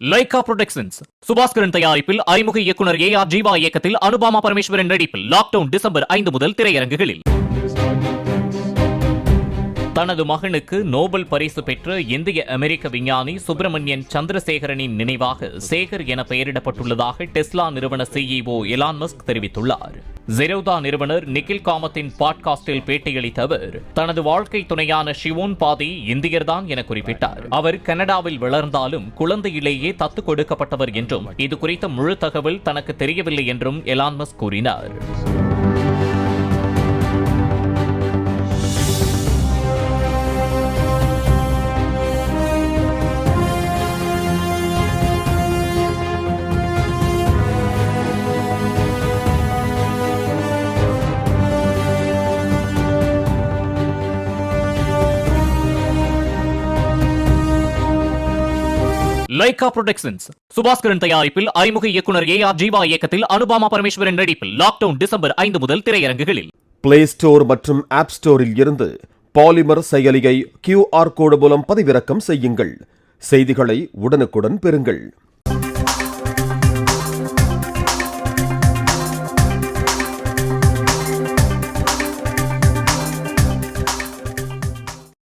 Lyca productions Subaskaran தயாரிப்பில் அறிமுக இயக்குனர் ஏ.ஆர். ஜீவா இயக்கத்தில் அனுபாமா பரமேஸ்வரன் நடிப்பில் லாக்டவுன் டிசம்பர் 5 முதல் திரையரங்குகளில். தனது மகனுக்கு நோபல் பரிசு பெற்ற இந்திய அமெரிக்க விஞ்ஞானி சுப்பிரமணியன் சந்திரசேகரனின் நினைவாக சேகர் என பெயரிடப்பட்டுள்ளதாக டெஸ்லா நிறுவன CEO எலான் மஸ்க் தெரிவித்துள்ளார். ஜெரோதா நிறுவனர் நிகில் காமத்தின் பாட்காஸ்டில் பேட்டியளித்த அவர் தனது வாழ்க்கை துணையான ஷிவோன் பாதி இந்தியர்தான் என குறிப்பிட்டார். அவர் கனடாவில் வளர்ந்தாலும் குழந்தையிலேயே தத்து கொடுக்கப்பட்டவர் என்றும் இது குறித்த முழு தகவல் தனக்கு தெரியவில்லை என்றும் எலான் மஸ்க் கூறினார். லைகா புரொடக்ஷன்ஸ் சுபாஸ்கரன் தயாரிப்பில் அறிமுக இயக்குனர் ஏ.ஆர். ஜீவா இயக்கத்தில் அனுபாமா பரமேஸ்வரன் நடிப்பில் லாக்டவுன் டிசம்பர் 5 முதல் திரையரங்குகளில். பிளே ஸ்டோர் மற்றும் ஆப் ஸ்டோரில் இருந்து பாலிமர் செயலியை QR கோடு மூலம் பதிவிறக்கம் செய்யுங்கள். செய்திகளை உடனுக்குடன் பெறுங்கள்.